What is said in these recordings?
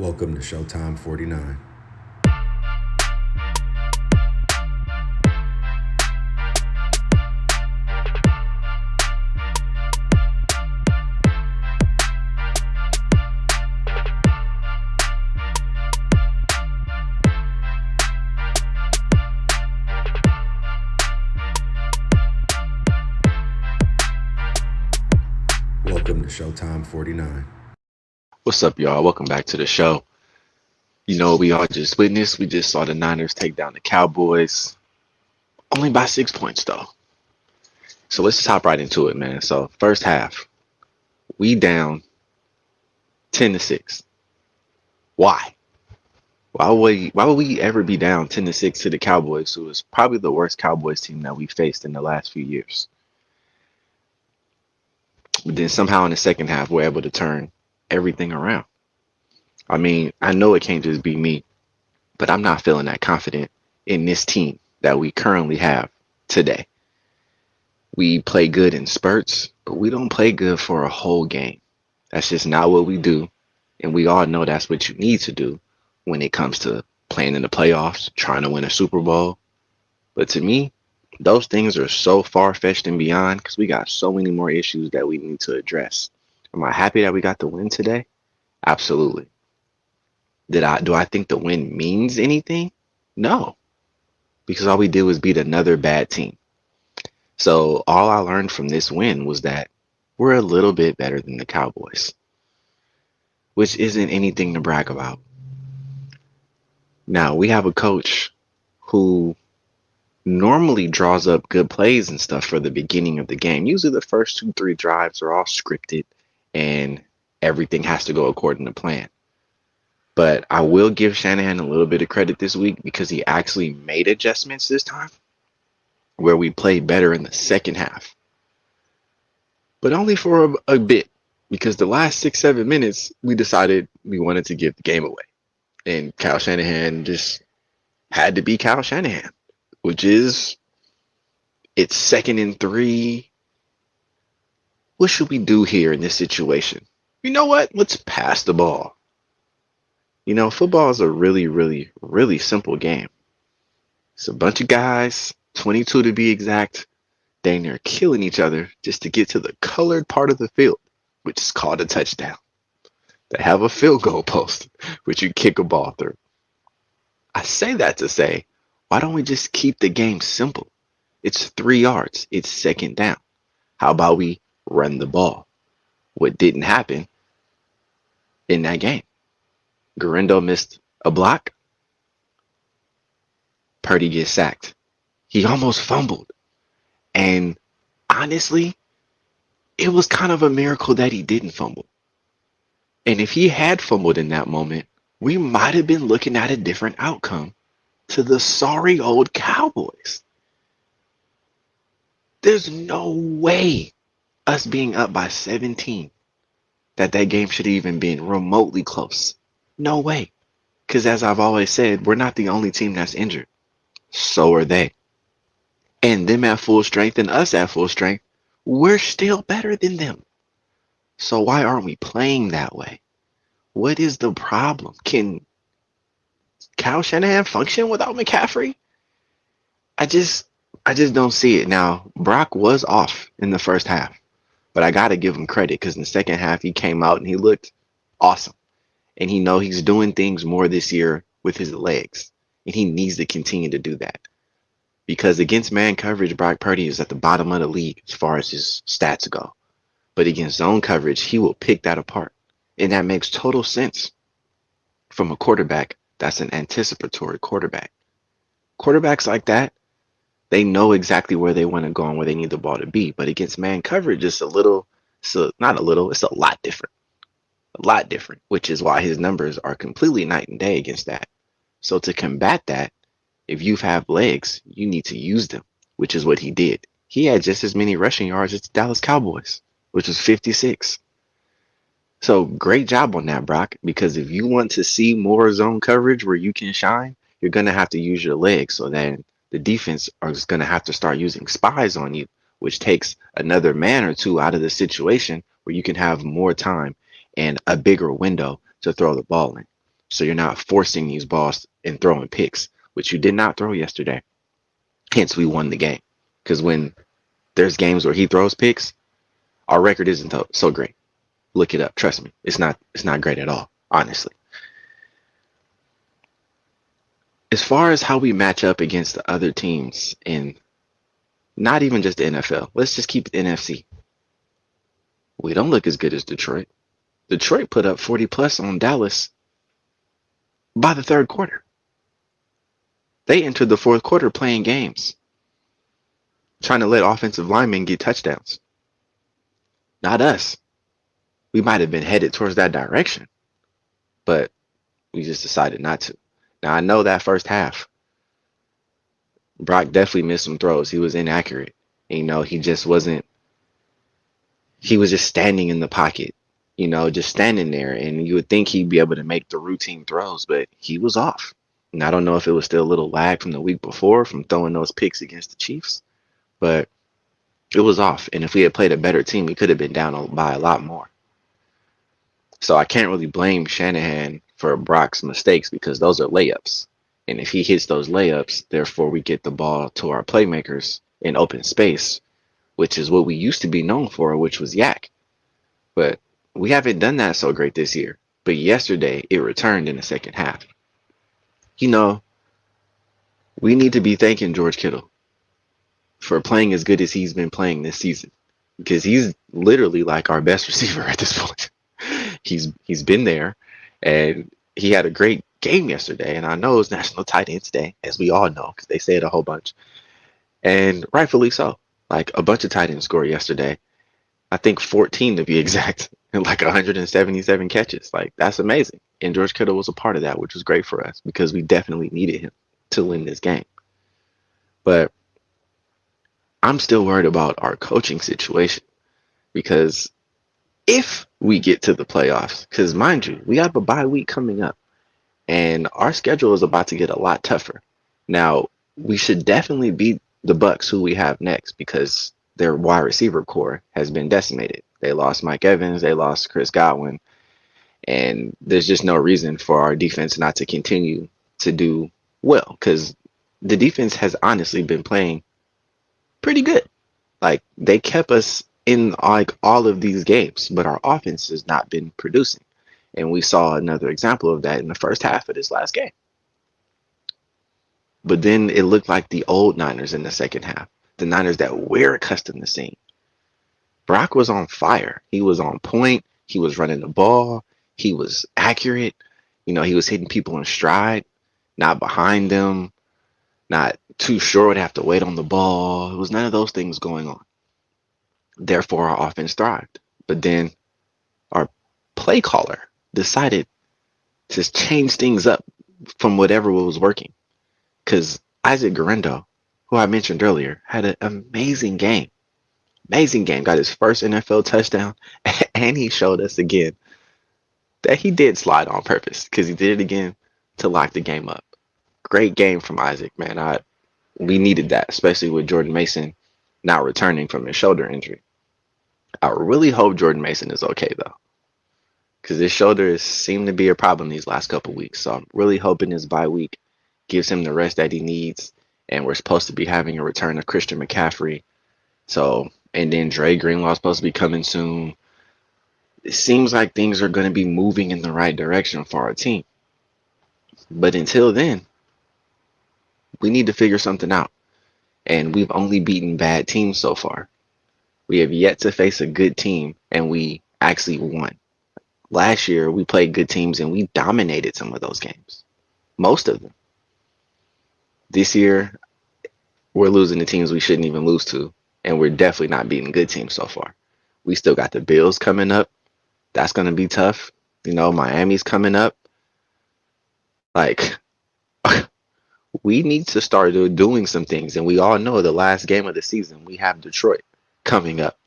Welcome to Showtime 49. Welcome to Showtime 49. What's up, y'all? Welcome back to the show. We all just witnessed. We just saw the Niners take down the Cowboys, only by 6 points, though. So let's just hop right into it, man. So first half, we down 10-6. Why? Why would we ever be down 10-6 to the Cowboys, who is probably the worst Cowboys team that we faced in the last few years? But then somehow in the second half, we're able to turn everything around. I mean, I know it can't just be me, but I'm not feeling that confident in this team that we currently have today. We play good in spurts, but we don't play good for a whole game. That's just not what we do. And we all know that's what you need to do when it comes to playing in the playoffs, trying to win a Super Bowl. But to me, those things are so far-fetched and beyond because we got so many more issues that we need to address. Am I happy that we got the win today? Absolutely. Do I think the win means anything? No, because all we did was beat another bad team. So all I learned from this win was that we're a little bit better than the Cowboys, which isn't anything to brag about. Now, we have a coach who normally draws up good plays and stuff for the beginning of the game. Usually the first 2, 3 drives are all scripted and everything has to go according to plan. But I will give Shanahan a little bit of credit this week because he actually made adjustments this time where we played better in the second half. But only for a bit because the last 6, 7 minutes, we decided we wanted to give the game away. And Kyle Shanahan just had to be Kyle Shanahan, which is it's 2nd and 3. What should we do here in this situation? You know what? Let's pass the ball. Football is a really, really, really simple game. It's a bunch of guys, 22 to be exact, dang near killing each other just to get to the colored part of the field, which is called a touchdown. They have a field goal post, which you kick a ball through. I say that to say, why don't we just keep the game simple? It's 3 yards. It's second down. How about we run the ball? What didn't happen in that game? Garendo missed a block. Purdy gets sacked. He almost fumbled. And honestly, it was kind of a miracle that he didn't fumble. And if he had fumbled in that moment, we might have been looking at a different outcome to the sorry old Cowboys. There's no way us being up by 17 that game should have even been remotely close. No way. Because as I've always said, we're not the only team that's injured. So are they. And them at full strength and us at full strength, we're still better than them. So why aren't we playing that way? What is the problem? Can Kyle Shanahan function without McCaffrey? I just don't see it. Now, Brock was off in the first half, but I got to give him credit because in the second half, he came out and he looked awesome. And he's doing things more this year with his legs. And he needs to continue to do that. Because against man coverage, Brock Purdy is at the bottom of the league as far as his stats go. But against zone coverage, he will pick that apart. And that makes total sense from a quarterback that's an anticipatory quarterback. Quarterbacks like that, they know exactly where they want to go and where they need the ball to be. But against man coverage, it's it's a lot different. A lot different, which is why his numbers are completely night and day against that. So to combat that, if you have legs, you need to use them, which is what he did. He had just as many rushing yards as the Dallas Cowboys, which was 56. So great job on that, Brock, because if you want to see more zone coverage where you can shine, you're going to have to use your legs. So then the defense is going to have to start using spies on you, which takes another man or two out of the situation where you can have more time and a bigger window to throw the ball in. So you're not forcing these balls and throwing picks, which you did not throw yesterday. Hence, we won the game. Because when there's games where he throws picks, our record isn't so great. Look it up. Trust me, it's not. It's not great at all. Honestly, as far as how we match up against the other teams in not even just the NFL, let's just keep the NFC. We don't look as good as Detroit. Detroit put up 40 plus on Dallas by the third quarter. They entered the fourth quarter playing games, trying to let offensive linemen get touchdowns. Not us. We might have been headed towards that direction, but we just decided not to. Now, I know that first half, Brock definitely missed some throws. He was inaccurate. He just wasn't, he was just standing in the pocket, just standing there. And you would think he'd be able to make the routine throws, but he was off. And I don't know if it was still a little lag from the week before from throwing those picks against the Chiefs, but it was off. And if we had played a better team, we could have been down by a lot more. So I can't really blame Shanahan for Brock's mistakes because those are layups. And if he hits those layups, therefore we get the ball to our playmakers in open space, which is what we used to be known for, which was yak. But we haven't done that so great this year. But yesterday, it returned in the second half. We need to be thanking George Kittle for playing as good as he's been playing this season because he's literally like our best receiver at this point. He's been there, and he had a great game yesterday. And I know it's National Tight Ends Day, as we all know, because they say it a whole bunch, and rightfully so. Like a bunch of tight ends scored yesterday. I think 14 to be exact, and like 177 catches. Like that's amazing. And George Kittle was a part of that, which was great for us because we definitely needed him to win this game. But I'm still worried about our coaching situation because if we get to the playoffs, because mind you, we have a bye week coming up and our schedule is about to get a lot tougher. Now, we should definitely beat the Bucks, who we have next, because their wide receiver core has been decimated. They lost Mike Evans, they lost Chris Godwin, and there's just no reason for our defense not to continue to do well because the defense has honestly been playing pretty good. Like they kept us in like all of these games, but our offense has not been producing. And we saw another example of that in the first half of this last game. But then it looked like the old Niners in the second half, the Niners that we're accustomed to seeing. Brock was on fire. He was on point. He was running the ball. He was accurate. He was hitting people in stride, not behind them, not too short, would have to wait on the ball. It was none of those things going on. Therefore, our offense thrived. But then our play caller decided to change things up from whatever was working. Because Isaac Guerrero, who I mentioned earlier, had an amazing game. Amazing game. Got his first NFL touchdown. And he showed us again that he did slide on purpose because he did it again to lock the game up. Great game from Isaac, man. We needed that, especially with Jordan Mason now returning from his shoulder injury. I really hope Jordan Mason is okay, though, because his shoulder seemed to be a problem these last couple weeks. So I'm really hoping his bye week gives him the rest that he needs. And we're supposed to be having a return of Christian McCaffrey. And then Dre Greenlaw's supposed to be coming soon. It seems like things are going to be moving in the right direction for our team. But until then, we need to figure something out. And we've only beaten bad teams so far. We have yet to face a good team, and we actually won. Last year, we played good teams, and we dominated some of those games. Most of them. This year, we're losing to teams we shouldn't even lose to, and we're definitely not beating good teams so far. We still got the Bills coming up. That's going to be tough. Miami's coming up. Like, we need to start doing some things, and we all know the last game of the season, we have Detroit coming up.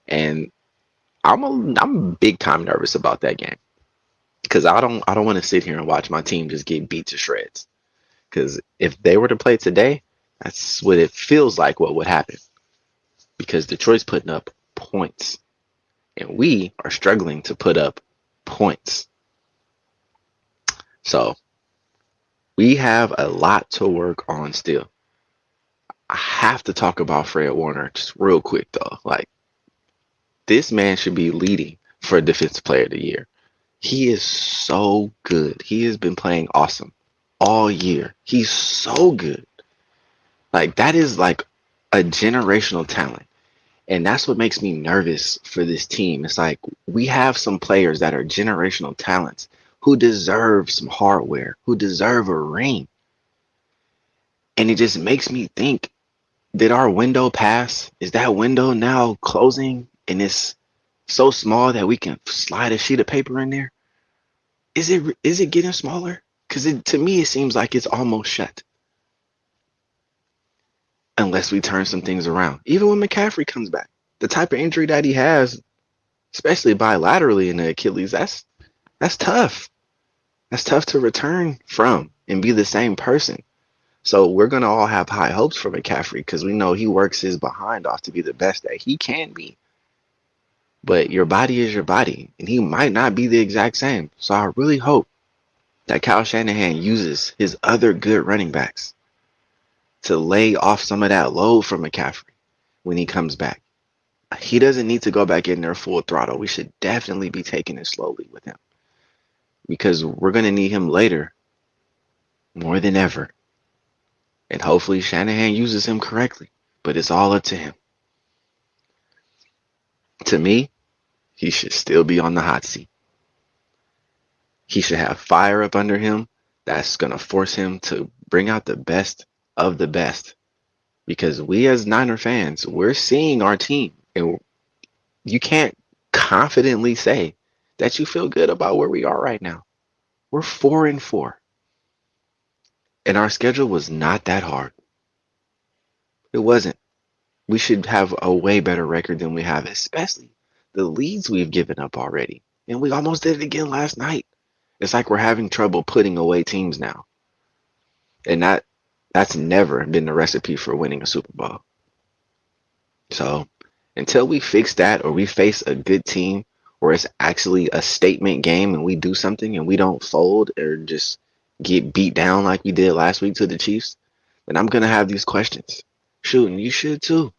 And I'm big time nervous about that game because I don't want to sit here and watch my team just get beat to shreds. Because if they were to play today, that's what it feels like what would happen. Because Detroit's putting up points, and we are struggling to put up points. So we have a lot to work on still. I have to talk about Fred Warner just real quick though. Like, this man should be leading for Defensive Player of the Year. He is so good. He has been playing awesome all year. He's so good. Like, that is like a generational talent. And that's what makes me nervous for this team. It's like we have some players that are generational talents who deserve some hardware, who deserve a ring. And it just makes me think, did our window pass? Is that window now closing and it's so small that we can slide a sheet of paper in there? Is it getting smaller? Because to me, it seems like it's almost shut. Unless we turn some things around. Even when McCaffrey comes back, the type of injury that he has, especially bilaterally in the Achilles, that's tough. That's tough to return from and be the same person. So we're gonna all have high hopes for McCaffrey because we know he works his behind off to be the best that he can be. But your body is your body, and he might not be the exact same. So I really hope that Kyle Shanahan uses his other good running backs to lay off some of that load for McCaffrey when he comes back. He doesn't need to go back in there full throttle. We should definitely be taking it slowly with him because we're going to need him later more than ever. And hopefully Shanahan uses him correctly, but it's all up to him. To me, he should still be on the hot seat. He should have fire up under him that's going to force him to bring out the best of the best. Because we as Niner fans, we're seeing our team. And you can't confidently say that you feel good about where we are right now. We're 4-4. And our schedule was not that hard. It wasn't. We should have a way better record than we have, especially the leads we've given up already. And we almost did it again last night. It's like we're having trouble putting away teams now. And that's never been the recipe for winning a Super Bowl. So until we fix that or we face a good team or it's actually a statement game and we do something and we don't fold or just get beat down like we did last week to the Chiefs, then I'm going to have these questions. Shoot, and you should too.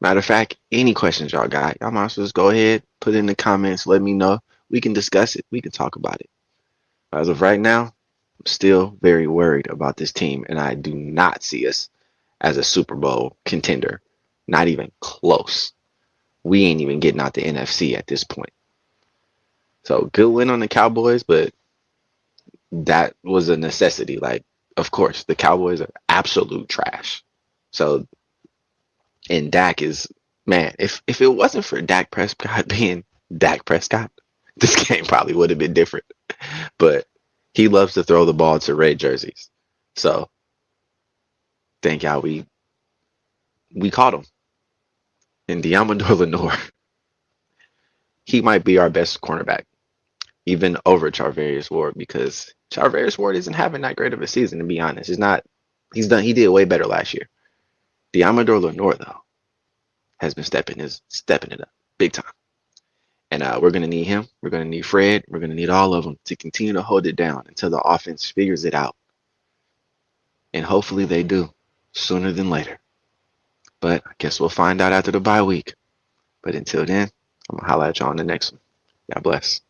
Matter of fact, any questions y'all got, y'all might as well just go ahead, put it in the comments, let me know. We can discuss it. We can talk about it. As of right now, I'm still very worried about this team, and I do not see us as a Super Bowl contender. Not even close. We ain't even getting out the NFC at this point. So good win on the Cowboys, but that was a necessity. Like, of course, the Cowboys are absolute trash. So, and Dak is, man, if it wasn't for Dak Prescott being Dak Prescott, this game probably would have been different. But he loves to throw the ball to red jerseys. So, thank God we caught him. And Diamador Lenore, he might be our best cornerback, even over Charvarius Ward, because Charvarius Ward isn't having that great of a season, to be honest. He did way better last year. Diamador Lenore, though, has been stepping it up big time. And we're going to need him. We're going to need Fred. We're going to need all of them to continue to hold it down until the offense figures it out. And hopefully they do sooner than later. But I guess we'll find out after the bye week. But until then, I'm going to holler at y'all on the next one. God bless.